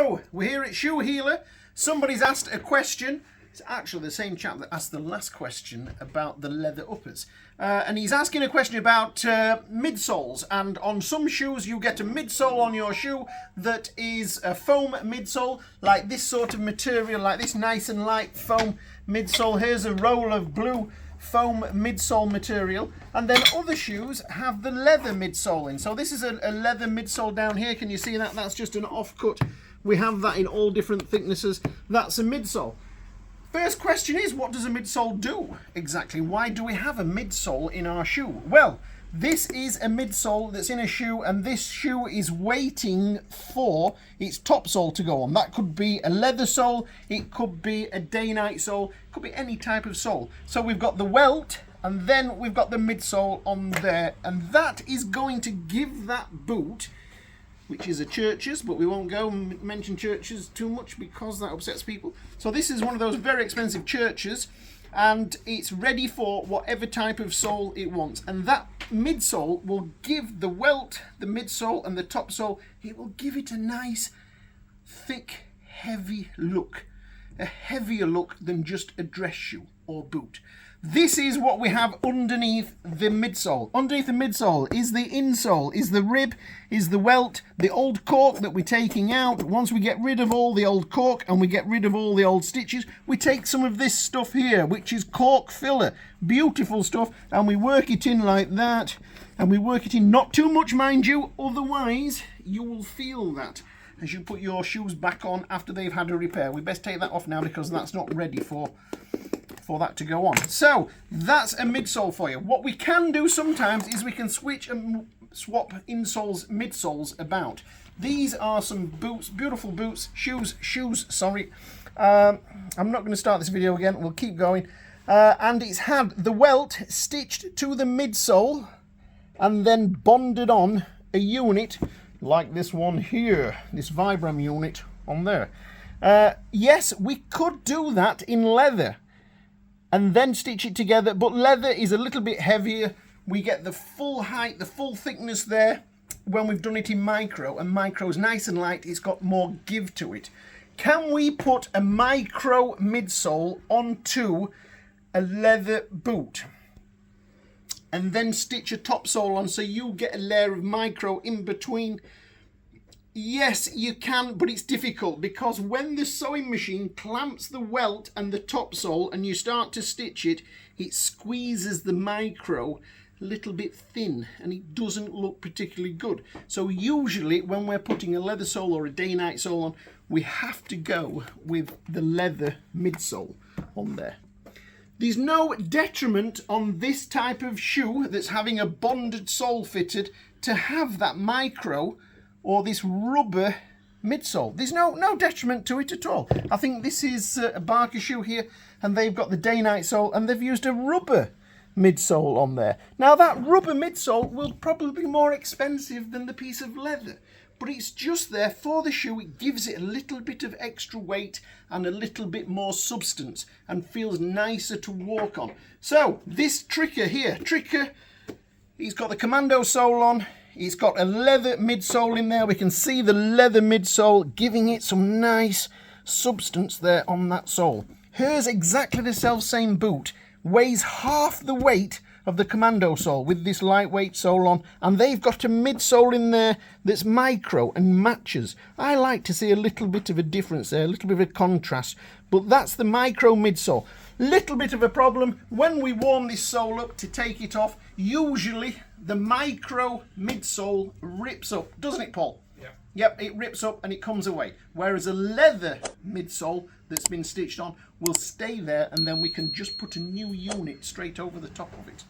So, we're here at Shoe Healer. Somebody's asked a question. It's actually the same chap that asked the last question about the leather uppers. And he's asking a question about midsoles. And on some shoes, you get a midsole on your shoe that is a foam midsole, like this sort of material, like this nice and light foam midsole. Here's a roll of blue foam midsole material, and then other shoes have the leather midsole in. So this is a leather midsole down here. Can you see that? That's just an offcut. We have that in all different thicknesses. That's a midsole. First question is, what does a midsole do exactly? Why do we have a midsole in our shoe? Well, this is a midsole that's in a shoe, and this shoe is waiting for its top sole to go on. That could be a leather sole, it could be a day-night sole, it could be any type of sole. So we've got the welt, and then we've got the midsole on there, and that is going to give that boot, which is a Church's, but we won't go and mention Church's too much because that upsets people. So this is one of those very expensive Church's, and it's ready for whatever type of sole it wants. And that midsole will give the welt, the midsole and the top sole, it will give it a nice, thick, heavy look. A heavier look than just a dress shoe or boot. This is what we have underneath the midsole. Underneath the midsole is the insole, is the rib, is the welt, the old cork that we're taking out. Once we get rid of all the old cork and we get rid of all the old stitches, we take some of this stuff here, which is cork filler. Beautiful stuff, and we work it in like that, and we work it in not too much, mind you, otherwise you will feel that as you put your shoes back on after they've had a repair. We best take that off now because that's not ready for that to go on. So that's a midsole for you. What we can do sometimes is we can switch and swap insoles, midsoles about. These are some boots, beautiful boots, shoes, sorry. I'm not going to start this video again, we'll keep going. And it's had the welt stitched to the midsole and then bonded on a unit like this one here, this Vibram unit on there. Yes, we could do that in leather and then stitch it together, but leather is a little bit heavier. We get the full height, the full thickness there when we've done it in micro, and micro's nice and light, it's got more give to it. Can we put a micro midsole onto a leather boot and then stitch a top sole on so you get a layer of micro in between? Yes, you can, but it's difficult because when the sewing machine clamps the welt and the top sole and you start to stitch it, it squeezes the micro a little bit thin and it doesn't look particularly good. So usually when we're putting a leather sole or a day-night sole on, we have to go with the leather midsole on there. There's no detriment on this type of shoe that's having a bonded sole fitted to have that micro or this rubber midsole. There's no detriment to it at all. I think this is a Barker shoe here, and they've got the day-night sole, and they've used a rubber midsole on there. Now that rubber midsole will probably be more expensive than the piece of leather, but it's just there for the shoe. It gives it a little bit of extra weight and a little bit more substance and feels nicer to walk on. So this Tricker here, he's got the commando sole on. He's got a leather midsole in there. We can see the leather midsole giving it some nice substance there on that sole. Here's exactly the self-same boot. Weighs half the weight of the commando sole with this lightweight sole on, and they've got a midsole in there that's micro and matches. I like to see a little bit of a difference there, a little bit of a contrast, but that's the micro midsole. Little bit of a problem when we warm this sole up to take it off. Usually the micro midsole rips up, doesn't it, Paul? Yep, it rips up and it comes away. Whereas a leather midsole that's been stitched on will stay there, and then we can just put a new unit straight over the top of it.